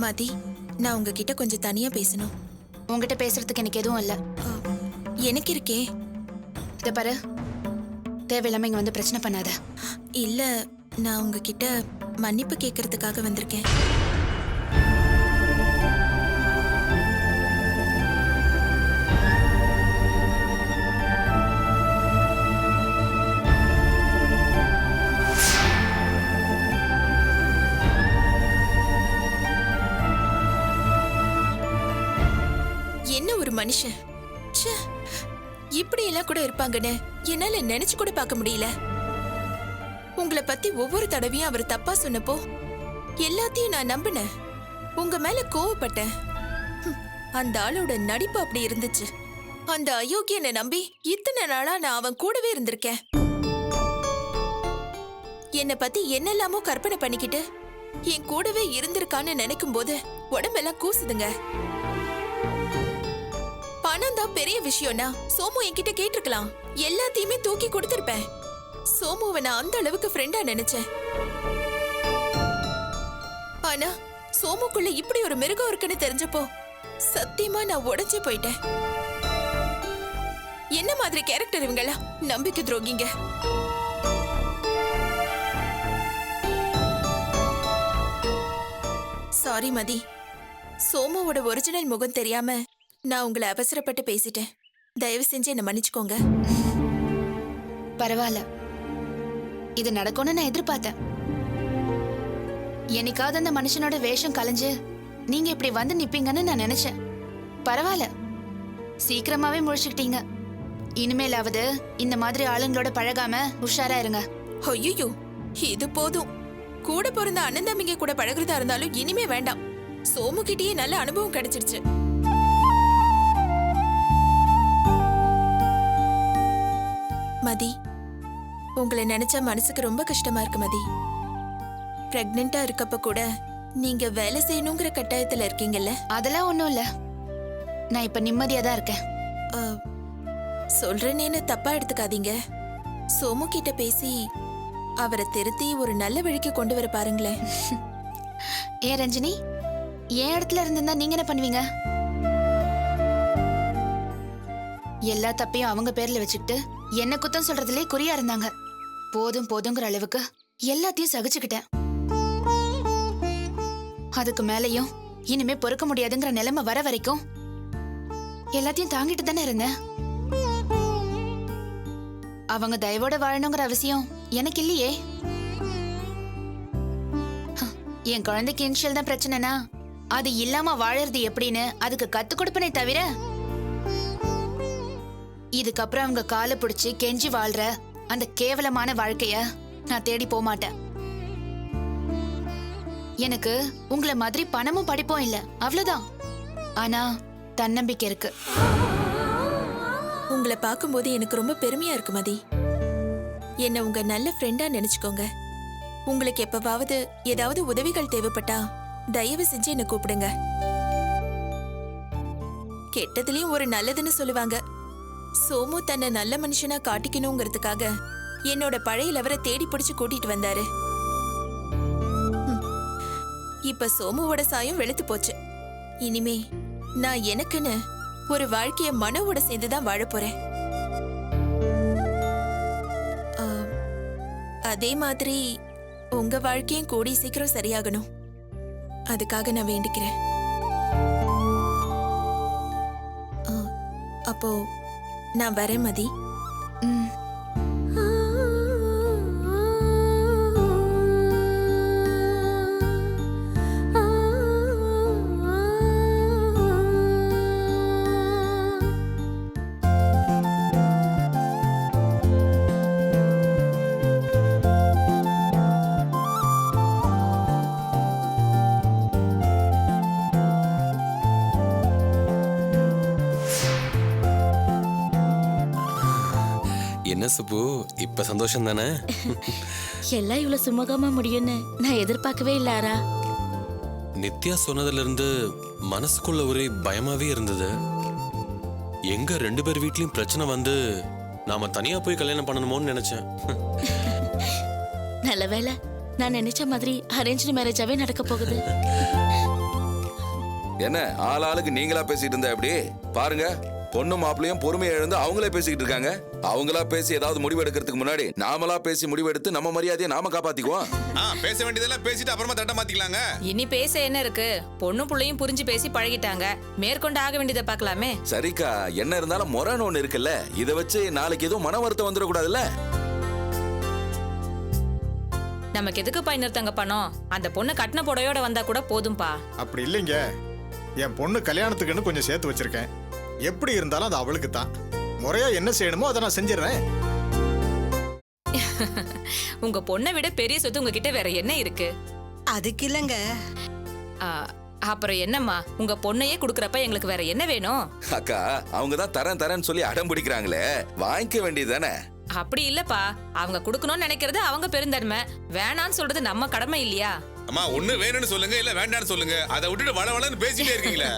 மதி, நான் உங்ககிட்ட கொஞ்சம் தனியா பேசணும். உங்ககிட்ட பேசுறதுக்கு எனக்கு எதுவும் இல்ல. ஆ, எனக்கு இருக்கே. இத பாரு, தேவையில்லாம இங்க வந்து பிரச்சனை பண்ணாத. இல்ல, நான் உங்ககிட்ட மன்னிப்பு கேட்கறதுக்காக வந்திருக்கேன். என்ன ஒரு மனுஷன்! ச்சே, இப்படி எல்லாம் கூட இருப்பாங்கன்னு என்னால நினைச்சு கூட பார்க்க முடியல. உங்களை பத்தி ஒவ்வொரு தடவையும் அவர் தப்பா சொன்னப்போ எல்லாத்தையும் நான் நம்பினேன். உங்க மேல கோவப்பட்டேன். அந்த ஆளோட நடிப்பு அப்படி இருந்துச்சு. அந்த அயோக்கியனை நம்பி இத்தனை நாளா நான் அவன் கூடவே இருந்திருக்கேன். என்னை பத்தி என்னெல்லாமோ கற்பனை பண்ணிக்கிட்டு என் கூடவே இருந்திருக்கான்னு நினைக்கும் போது உடம்பெல்லாம் கூசுதுங்க. பணம் தான் பெரிய விஷயம்னா சோமு என்கிட்ட கேட்டிருக்கலாம். எல்லாத்தையுமே தூக்கி கொடுத்திருப்பேன். சோமுவை நான் அந்த அளவுக்கு ஃப்ரெண்டா நினைச்சேன். ஆனா சோமுக்குள்ள இப்படி ஒரு மிருகம் இருக்குன்னு தெரிஞ்சப்போ சத்தியமா நான் உடைஞ்சே போயிட்டேன். என்ன மாதிரி கேரக்டர் இவங்களா? நம்பிக்கை துரோகிங்க. சாரி மதி, சோமுவோட ஒரிஜினல் முகம் தெரியாம நான் உங்களை அவசரப்பட்டு பேசிட்டேன். தயவு செஞ்சு என்ன மன்னிச்சுக்கோங்க. பரவாயில்ல, இது நடக்கும்னு நான் எதிர்பார்த்தேன். என்னைக்காவது அந்த மனுஷனோட வேஷம் கலைஞ்சு நீங்க இப்படி வந்து நிப்பீங்கன்னு நான் நினைச்சேன். பரவாயில்ல, சீக்கிரமாவே முழிச்சுக்கிட்டீங்க. இனிமேலாவது இந்த மாதிரி ஆளுங்களோட பழகாம உஷாரா இருங்க. ஐயோ, இது போதும். கூட பிறந்த அண்ணன் தம்பிங்க கூட பழகுறதா இருந்தாலும் இனிமே வேண்டாம். சோமு கிட்டயே நல்ல அனுபவம் கிடைச்சிருச்சு. மதி, உங்களை நினைச்சா மனசுக்கு ரொம்ப கஷ்டமா இருக்கு மதி. பிரெக்னெண்டா இருக்கப்ப கூட நீங்க வேலை செய்யணுங்கிற கட்டாயத்துல இருக்கீங்கல்ல? அதெல்லாம் ஒண்ணும் இல்ல, நான் இப்ப நிம்மதியா தான் இருக்கேன். சொல்றேன்னு தப்பா எடுத்துக்காதீங்க. சோமு கிட்ட பேசி அவரை திருத்தி ஒரு நல்ல வழிக்கு கொண்டு வர பாருங்களேன். ஏன் ரஞ்சினி, என் இடத்துல இருந்திருந்தா நீங்க என்ன பண்ணுவீங்க? எல்லா தப்பையும் அவங்க பேர்ல வச்சுக்கிட்டு என்ன குத்தம் சொல்றதுலே குறியா இருந்தாங்க. போதும் போதுங்கிற அளவுக்கு எல்லாத்தையும் சகிச்சுக்கிட்டேன். அதுக்கு மேலையும் இனிமே பொறுக்க முடியாதுங்கிற நிலைமை வர வரைக்கும் எல்லாத்தையும் தாங்கிட்டு தானே இருந்தேன். அவங்க தயவோட வாழணுங்கிற அவசியம் எனக்கு இல்லையே. என் குழந்தைக்கு இனிஷியல் தான் பிரச்சனைனா அது இல்லாம வாழறது எப்படின்னு அதுக்கு கத்து கொடுப்பனே தவிர இதுக்கப்புறம் அவங்க காலை பிடிச்சு கெஞ்சி வாழ்ற அந்த கேவலமான வாழ்க்கைய நான் தேடி போக மாட்டேன். எனக்கு உங்களை மாதிரி பணமும் படிப்பும் இல்ல, அவ்வளவுதான். ஆனா தன்னம்பிக்கை இருக்கு. உங்களை பார்க்கும்போது எனக்கு ரொம்ப பெருமையா இருக்கு மதி. என்ன உங்க நல்ல ஃப்ரெண்டா நினைச்சுக்கோங்க. உங்களுக்கு எப்பவாவது ஏதாவது உதவிகள் தேவைப்பட்டா தயவு செஞ்சு என்ன கூப்பிடுங்க. கெட்டதுலயும் ஒரு நல்லதுன்னு சொல்லுவாங்க. சோமு தன்னை நல்ல மனுஷனா காட்டிக்கணுங்கிறதுக்காக என்னோட பழைய லவரை தேடி பிடிச்சு கூட்டிட்டு வந்தாரு. இப்ப சோமுவோட சாயம் வெளுத்து போச்சு. இனிமே நான் எனக்குன்னு ஒரு வாழ்க்கைய மனோவோட சேர்ந்துதான் வாழ போறேன். அதே மாதிரி உங்க வாழ்க்கையும் கூடி சீக்கிரம் சரியாகணும். அதுக்காக நான் வேண்டிக்கிறேன். அப்போ நான் வரேன் மதி. என்ன சுப்பு, இப்ப சந்தோஷம் தானே? எல்லாம் இவ்வளவு சுமூகமா முடியும்னு நான் எதிர்பார்க்கவே இல்ல. நித்யா சொன்னதுல இருந்து மனசுக்குள்ள ஒரே பயமாவே இருந்தது. எங்க 2 பேர் வீட்லயும் பிரச்சனை வந்து நாம தனியா போய் கல்யாணம் பண்ணணுமோன்னு நினைச்சேன். நல்ல வேளை, நான் நினைச்ச மாதிரி அரேஞ்ச் மேரேஜாவே நடக்க போகுது. என்ன ஆளாளுக்கு நீங்களா பேசிட்டு இருந்தா எப்படி பாருங்க, பொண்ணு மாப்பிளையும் பொறுமையை இழந்து அவங்களே பேசிக்கிட்டு இருக்காங்க. அவங்களா பேசி ஏதாவது முடிவு எடுக்கிறதுக்கு முன்னாடி நாமளா பேசி முடிவெடுத்து நம்ம மரியாதையை நாம காப்பாத்திக்குவோம். பேச வேண்டியதெல்லாம் பேசிட்டு அப்புறமா தட்ட மாத்திக்கலாங்க. இனி பேச என்ன இருக்கு? பொண்ணு புள்ளையும் புரிஞ்சு பேசி பழகிட்டாங்க. மேற்கொண்டு ஆக வேண்டியதை பார்க்கலாமே. சரிக்கா, என்ன இருந்தாலும் முறைன்னு ஒண்ணு இருக்குல்ல, இதை வச்சு நாளைக்கு எதுவும் மன வருத்தம் வந்துடக்கூடாதுல்ல. நமக்கு எதுக்குப்பா இன்னொருத்தங்க பணம்? அந்த பொண்ணு கட்டின புடவையோட வந்தா கூட போதும்பா. அப்படி இல்லைங்க, என் பொண்ணு கல்யாணத்துக்குன்னு கொஞ்சம் சேர்த்து வச்சிருக்கேன். எப்படி இருந்தாலும் அது அவளுக்கு தான். முறையா என்ன செய்யணுமோ அதை நான் செஞ்சிடறேன். உங்க பொண்ணை விட பெரிய சொத்து உங்ககிட்ட வேற என்ன இருக்கு? அதுக்கு இல்லங்க. அப்புறம் என்னம்மா, உங்க பொண்ணையே குடுக்கறப்ப எங்களுக்கு வேற என்ன வேணும்? அக்கா, அவங்க தான் தரேன்னு சொல்லி அடம் பிடிக்கிறாங்களே, வாங்கிக்க வேண்டியதுதானே. அப்படி இல்லப்பா, அவங்க குடுக்கணும்னு நினைக்கிறது அவங்க பெருந்தன்மை. வேணான்னு சொல்றது நம்ம கடமை இல்லையா? அம்மா, ஒண்ணு வேணும்னு சொல்லுங்க, இல்ல வேண்டாம்னு சொல்லுங்க. அதை விட்டுட்டு வளவளன்னு பேசிட்டே இருக்கீங்களே.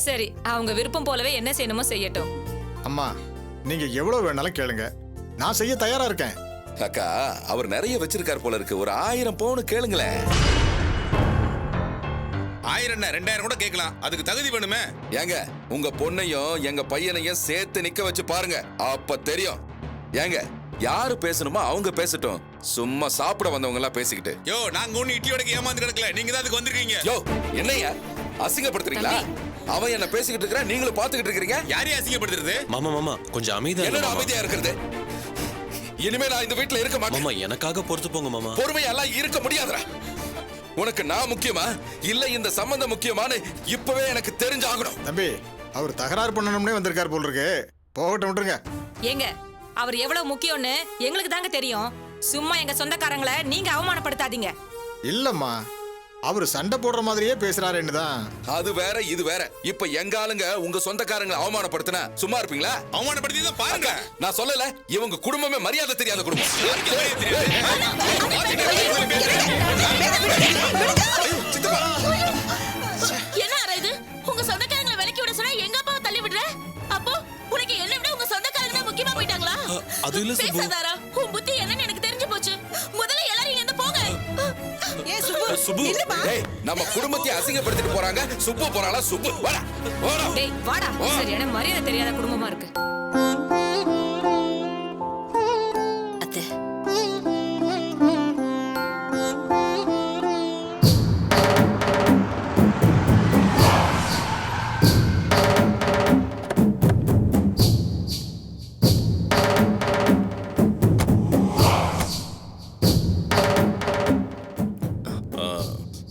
சரி, அவங்க விருப்பம் போலவே என்ன செய்யணுமோ செய்யட்டும். அம்மா, நீங்க எவ்வளவு வேணாலும் கேளுங்க, நான் செய்ய தயாரா இருக்கேன். அக்கா, அவர் நிறைய வச்சிருக்கார் போல இருக்கு, ஒரு 1000 பவுன் கேளுங்களேன். 1000 என்ன 2000 கூட கேட்கலாம், அதுக்கு தகுதி வேணுமே. ஏங்க, உங்க பொண்ணையும் எங்க பையனையும் சேர்த்து நிக்க வச்சு பாருங்க, அப்ப தெரியும். ஏங்க, யாரு பேசணுமோ அவங்க பேசட்டும், சும்மா சாப்பிட வந்தவங்க எல்லாம் பேசிக்கிட்டு. யோ, நாங்க ஒண்ணு இட்லி வடக்கு ஏமாந்து கிடக்கல, நீங்க தான் அதுக்கு வந்திருக்கீங்க. யோ, என்னையா அசிங்கப்படுத்துறீங்களா? அவன் என்ன பேசிக்கிட்டு இருக்கிறான், நீங்களும் பாத்துக்கிட்டு இருக்கீங்க. யாரையும் அசிங்கப்படுத்துறது? மாமா கொஞ்சம் அமைதியா என்னடா இருங்க மாமா. அமைதியா இருக்கிறது? இனிமே நான் இந்த வீட்டுல இருக்க மாட்டேன். மாமா எனக்காக பொறுத்து போங்க மாமா. பொறுமையெல்லாம் இருக்க முடியாதுடா. உனக்கு நான் முக்கியமா இல்ல இந்த சம்பந்தம் முக்கியமானு இப்பவே எனக்கு தெரிஞ்சாகணும். தம்பி, அவர் தகராறு பண்ணணும்னே வந்திருக்கார் போல் இருக்கு. போகட்டும், விட்டுருங்க. ஏங்க, அவர் எவ்வளவு முக்கியம்னு எங்களுக்கு தாங்க தெரியும். சும்மா எங்க சொந்தக்காரங்களை நீங்க அவமானப்படுத்தாதீங்க. இல்லம்மா, அவர் சண்டை போடுற மாதிரியே பேசுறாருன்னு தான். அது வேற இது வேற. இப்ப எங்க ஆளுங்க உங்க சொந்தக்காரங்களை அவமானப்படுத்தினா சும்மா இருப்பீங்களா? அவமானப்படுத்தி தான் பாருங்க. நான் சொல்லல, இவங்க குடும்பமே மரியாதை தெரியாத குடும்பம். என்ன அற இது? உங்க சொந்தக்காரங்களை விலக்கி விட சொன்னா எங்க அப்பாவை தள்ளி விடுற? அப்போ உனக்கு என்ன விட உங்க சொந்தக்காரங்க தான் முக்கியமா போயிட்டாங்களா? அது இல்ல சுப்பு. பேசாதாரா? உன் புத்தி என்னன்னு எனக்கு தெரிஞ்சு போச்சு. முதல்ல எல்லாரும் இங்க இருந்து போங்க. சுப்பு, டேய், நம்ம குடும்பத்தை அசிங்கப்படுத்திட்டு போறாங்க. சுப்பு போறாளா? சுப்பு வாடா வாடா. டேய் வாடா. சரியான மரியாதை தெரியாத குடும்பமா இருக்கு. அத்தை,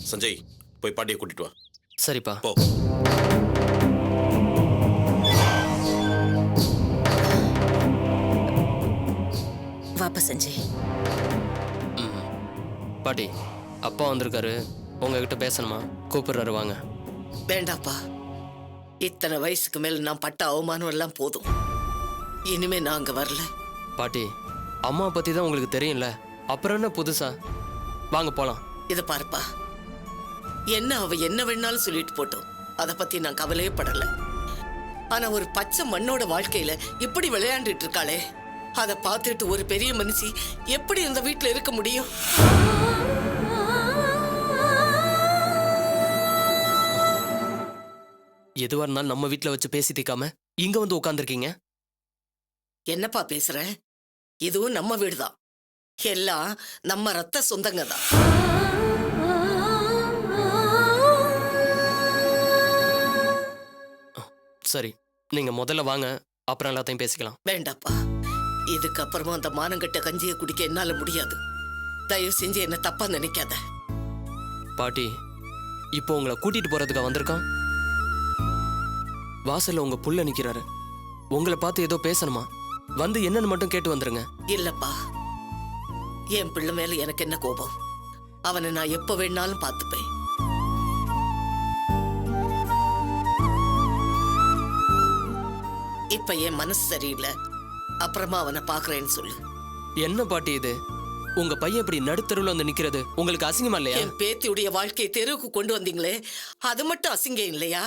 சஞ்சய் போய் பாட்டியை கூட்டிட்டு வா. சரிப்பா. போ. வாப்பா சஞ்சய். பாட்டி, அப்பா வந்திருக்காரு, உங்ககிட்ட பேசணுமா? கூப்பிடுறாரு, வாங்க. வேண்டாப்பா, இத்தனை வயசுக்கு மேல நான் பட்ட அவமானம் எல்லாம் போதும். இனிமே நான் அங்க வரல. பாட்டி, அம்மா பத்தி தான் உங்களுக்கு தெரியும்ல, அப்புறம் என்ன புதுசா? வாங்க போலாம். இத பாருப்பா, என்ன அவ என்ன வேணாலும் சொல்லிட்டு போட்டோம், அத பத்தி நான் கவலையே படல. ஆனா ஒரு பச்சை மண்ணோட வாழ்க்கையில இப்படி விளையாண்டுட்டு இருக்காளே, அத பார்த்துட்டு ஒரு பெரிய மனுஷி எப்படி இந்த வீட்டுல இருக்க முடியும்? எதுவா இருந்தாலும் நம்ம வீட்டுல வச்சு பேசி தீக்காம இங்க வந்து உட்காந்துருக்கீங்க. என்னப்பா பேசுற? இதுவும் நம்ம வீடுதான், எல்லாம் நம்ம ரத்த சொந்தங்க தான். சரி, நீங்க முதல்ல வாங்க, அப்புறம் எல்லாத்தையும் பேசிக்கலாம். வேண்டாப்பா, இதுக்கப்புறமா அந்த மானங்கட்ட கஞ்சியை குடிக்க என்னால முடியாது. தயவு செஞ்சு என்ன தப்பா நினைக்காத. பாட்டி, இப்போ உங்களை கூட்டிட்டு போறதுக்கா வந்திருக்கான்? வாசல்ல உங்க புள்ள நிக்கிறாரு, உங்களை பார்த்து ஏதோ பேசணுமா? வந்து என்னன்னு மட்டும் கேட்டு வந்துருங்க. இல்லப்பா, என் பிள்ளை மேல எனக்கு என்ன கோபம்? அவனை நான் எப்ப வேணாலும் பார்த்துப்பேன். இப்ப என் மனசு சரியில்லை, அப்புறமா அவனை பாக்குறேன்னு சொல்லு. என்ன பாட்டி இது? உங்க பையன் இப்படி நடுத்தருவில் வந்து நிக்கிறது உங்களுக்கு அசிங்கமா இல்லையா? என் பேத்தியுடைய வாழ்க்கையை தெருவுக்கு கொண்டு வந்தீங்களே, அது மட்டும் அசிங்கம் இல்லையா?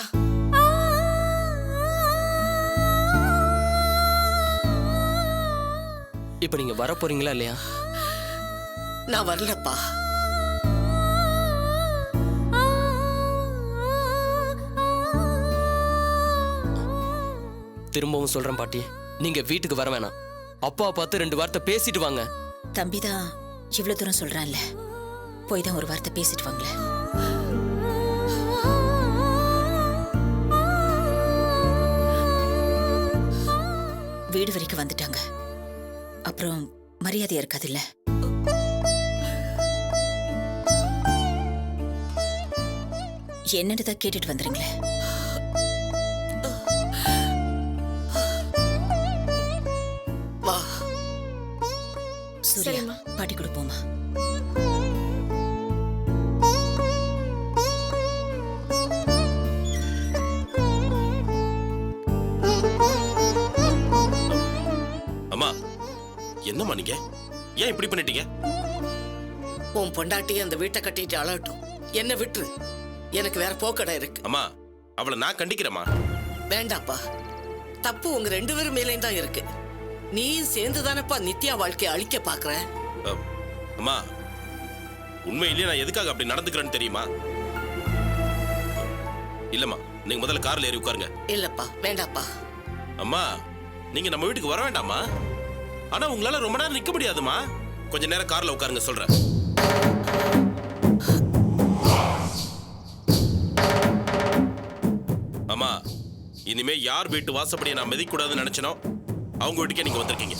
இப்ப நீங்க வர போறீங்களா இல்லையா? நான் வரலப்பா. திரும்பவும் சொல்றேன் பாட்டி, நீங்க வீட்டுக்கு வர வேணாம். அப்பாவை பார்த்து 2 வார்த்தை பேசிட்டு வாங்க. தம்பிதான் இவ்வளவு தூரம் சொல்றான்ல, போய் தான் ஒரு வார்த்தை பேசிட்டு வாங்களேன். வீடு வரைக்கும் வந்துட்டாங்க, அப்புறம் மரியாதையா இருக்காதுல்ல. என்னன்னு தான் கேட்டுட்டு வந்துருங்களேன். வா. சூர்யா, பாட்டி கொடுப்போமா? அம்மா, என்னம்மா நீங்க ஏன் இப்படி பண்ணிட்டீங்க? உன் பொண்டாட்டி அந்த வீட்டை கட்டிட்டு அழட்டும், என்ன விட்டுரு. எனக்கு வேற போக்கடை இருக்கு. அம்மா, அவளை நான் கண்டிக்கிறேம்மா. வேண்டாப்பா, தப்பு உங்க 2 பேரும் மேலேயும் தான் இருக்கு. நீயும் சேர்ந்து தானப்பா நித்யா வாழ்க்கையை அழிக்க பாக்குற. அம்மா, உண்மையிலேயே நான் எதுக்காக அப்படி நடந்துக்கிறேன்னு தெரியுமா? இல்லம்மா, நீங்க முதல்ல கார்ல ஏறி உட்காருங்க. இல்லப்பா, வேண்டாப்பா. அம்மா, நீங்க நம்ம வீட்டுக்கு வர வேண்டாமா? ஆனா உங்களால ரொம்ப நேரம் நிக்க முடியாதுமா. கொஞ்ச நேரம் கார்ல உட்காருங்க சொல்றேன். அம்மா, இனிமே யார் வீட்டு வாசப்படியை நான் மிதிக்க கூடாதுன்னு நினைச்சனோ அவங்க வீட்டுக்கே நீங்க வந்திருக்கீங்க.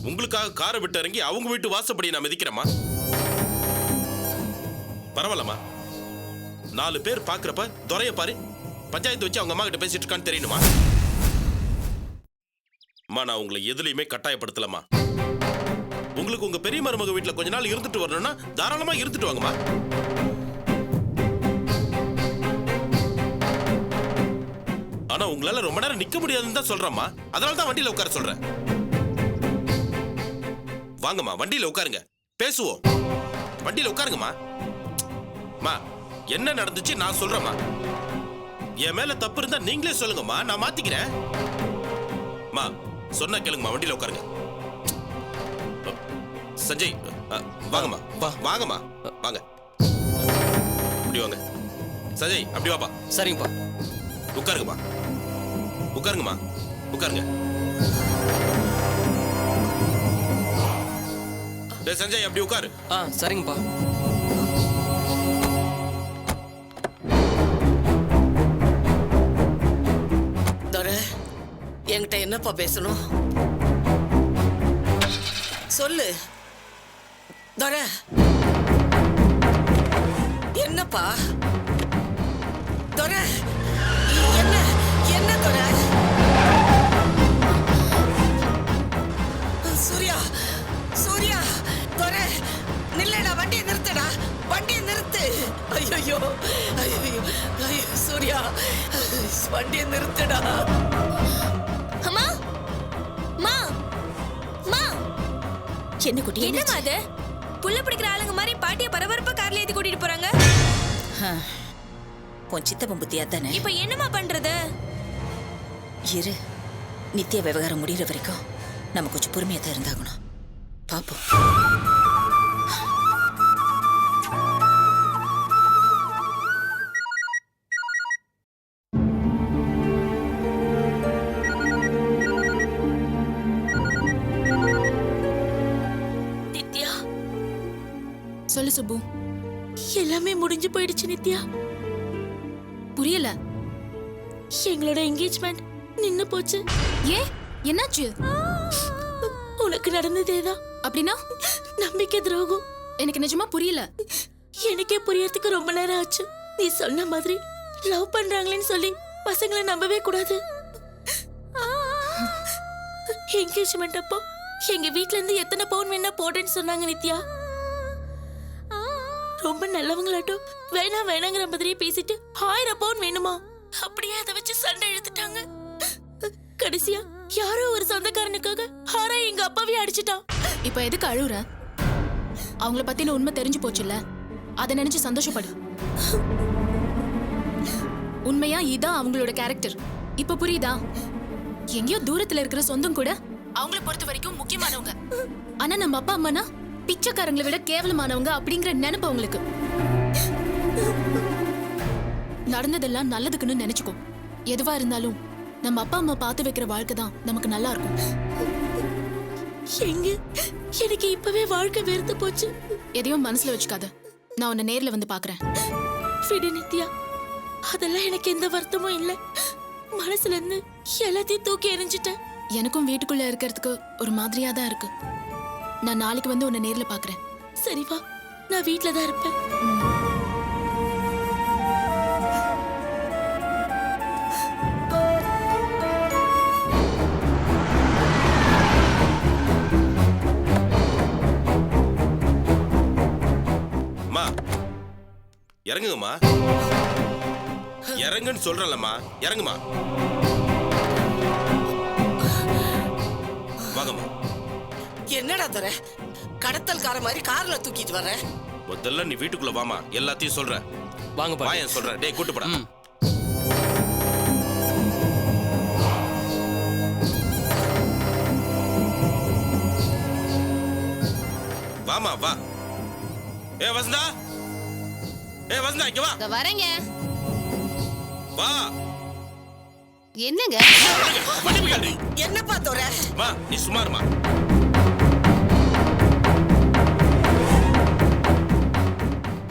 உங்களுக்காக காரை விட்டு இறங்கி அவங்க வீட்டு வாசப்படியை நான் மிதிக்கிறேம்மா. பரவாயில்லம்மா, 4 பேர் பாக்குறப்ப துறைய பாரு, பஞ்சாயத்து வச்சு அவங்க அம்மா கிட்ட பேசிட்டு இருக்கான்னு தெரியணுமா? அம்மா, நான் உங்களை எதுலையுமே கட்டாயப்படுத்தலம்மா. உங்களுக்கு உங்க பெரிய மருமக வீட்டுல கொஞ்ச நாள் இருந்துட்டு வரணும்னா தாராளமா இருந்துட்டு வாங்கம்மா. ஆனா உங்களால ரொம்ப நேரம் நிக்க முடியாதுன்னு தான் சொல்றேம்மா. அதனால தான் வண்டியில உட்கார சொல்றேன். வாங்கம்மா, வண்டியில உட்காருங்க, பேசுவோம். வண்டியில உட்காருங்கம்மா. மா, என்ன நடந்துச்சு நான் சொல்றேம்மா. என் மேல தப்பு இருந்தா நீங்களே சொல்லுங்கம்மா, நான் மாத்திக்கிறேன். மா, சொன்ன கேளுங்கம்மா, வண்டியில உட்காருங்க. சஞ்சய், வாங்கம்மா, வாங்கம்மா, வாங்க. அப்படி வாங்க. சஞ்சய், அப்படி வாப்பா. சரிங்கப்பா. உட்காருங்கம்மா, உட்காருங்கம்மா, உட்காருங்க. டேய் சஞ்சய், அப்படி உட்காரு. சரிங்கப்பா. துரை, என்கிட்ட என்னப்பா பேசணும்? சொல்லு துரை. என்னப்பா துரை? என்ன என்ன துரை? சூர்யா, சூர்யா, துரை நில்லடா, வண்டியை நிறுத்தடா, வண்டியை நிறுத்து. ஐயோ, ஐயோ, ஐயோ, சூர்யா, வண்டியை நிறுத்தடா. அம்மா, மா, மா, என்ன குட்டி, என்னம்மா அது? புள்ள பிடிக்கிற ஆளுங்க மாதிரி பாட்டியை பரபரப்பா கார்ல ஏத்தி கூட்டிட்டு போறாங்க. உன் சித்தப்பன் புத்தியா தானே? இப்ப என்னம்மா பண்றது? இரு, நித்யா விவகாரம் முடிகிற வரைக்கும் நம்ம கொஞ்சம் பொறுமையா தான் இருந்தாகணும். பாப்போம். நித்யா, சொல்லு சுப்பு. எல்லாமே முடிஞ்சு போயிடுச்சு நித்யா. புரியல. எங்களோட என்கேஜ்மெண்ட் நின்னு போச்சு. ஏன், என்னாச்சு? உனக்கு நடந்ததேதான். அப்படின்னா நம்பிக்கை துரோகம். எனக்கு நிஜமா புரியல. எனக்கே புரியறதுக்கு ரொம்ப நேரம் ஆச்சு. நீ சொன்ன மாதிரி லவ் பண்றாங்களேன்னு சொல்லி பசங்களை நம்பவே கூடாது. என்கேஜ்மெண்ட் அப்போ எங்க வீட்ல இருந்து எத்தனை பவுன் வேணா போடுன்னு சொன்னாங்க நித்யா. ரொம்ப நல்லவங்களாட்டும் வேணா வேணாங்கிற மாதிரியே பேசிட்டு 1000 பவுன் வேணுமா அப்படியே அதை வச்சு சண்டை இழுத்துட்டாங்க. கடைசியா யாரோ ஒரு சொந்தக்காரனுக்காக ஹாரா எங்க அப்பாவே அடிச்சிட்டான். இப்ப எதுக்கு அழுகுற? அவங்கள பத்தின உண்மை தெரிஞ்சு போச்சுல்ல, அதை நினைச்சு சந்தோஷப்படு. உண்மையா இதான் அவங்களோட கேரக்டர். இப்ப புரியுதா? எங்கேயோ தூரத்துல இருக்கிற சொந்தம் கூட அவங்கள பொறுத்த வரைக்கும் முக்கியமானவங்க. ஆனா நம்ம அப்பா அம்மானா பிச்சைக்காரங்களை விட கேவலமானவங்க அப்படிங்கிற நினைப்பு அவங்களுக்கு. நடந்ததெல்லாம் நல்லதுக்குன்னு நினைச்சுக்கோ. எதுவா இருந்தாலும் நம்ம அப்பா அம்மா பார்த்து வைக்கிற வாழ்க்கை தான் நமக்கு நல்லா இருக்கும். எங்க எனக்கு இப்பவே வாழ்க்கை வெறுத்து போச்சு. எதையும் மனசுல வச்சுக்காத. நான் உன்னை நேர்ல வந்து பாக்குறேன். விடு நித்யா, அதெல்லாம் எனக்கு எந்த வருத்தமும் இல்ல. மனசுல இருந்து எல்லாத்தையும் தூக்கி எறிஞ்சிட்டேன். எனக்கும் வீட்டுக்குள்ள இருக்கிறதுக்கு ஒரு மாதிரியா தான் இருக்கு. நான் நாளைக்கு வந்து உன்னை நேர்ல பாக்குறேன். சரி வா, நான் வீட்ல தான் இருப்பேன். அம்மா இறங்குங்கம்மா, இறங்குன்னு சொல்றேன்லம்மா, இறங்குமா. வாங்கம்மா. என்னடா தர கடத்தல்கார மாதிரி கார்ல தூக்கிட்டு வர? முதல்ல நீ வீட்டுக்குள்ள வாமா, எல்லாத்தையும் சொல்றேன். வாங்க பாட்டி. வாயன் சொல்றேன். டேய் கூட்டு போடா. வாமா வா. ஏ வசந்தா, ஏ வசந்தா இங்க வா. வரேங்க. வா. என்னங்க? மன்னிப்பு கேளு. என்னப்பா தோற? மா நீ சுமாருமா.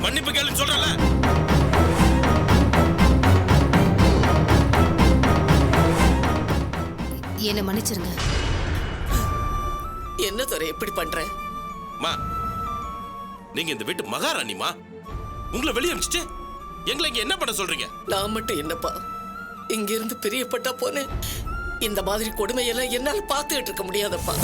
மன்னிப்பு கேளுன்னு சொல்றல. என்ன மன்னிச்சிருங்க. என்ன தோற எப்படி பண்ற? மா நீங்க இந்த வீட்டு மகாராணிமா, உங்களை வெளியே அனுப்பிச்சிட்டு எங்களை இங்க என்ன பண்ண சொல்றீங்க? நான் மட்டும் என்னப்பா இங்க இருந்து பிரியப்பட்டா போனேன். இந்த மாதிரி கொடுமையெல்லாம் என்னால பார்த்துக்கிட்டு இருக்க முடியாதப்பா.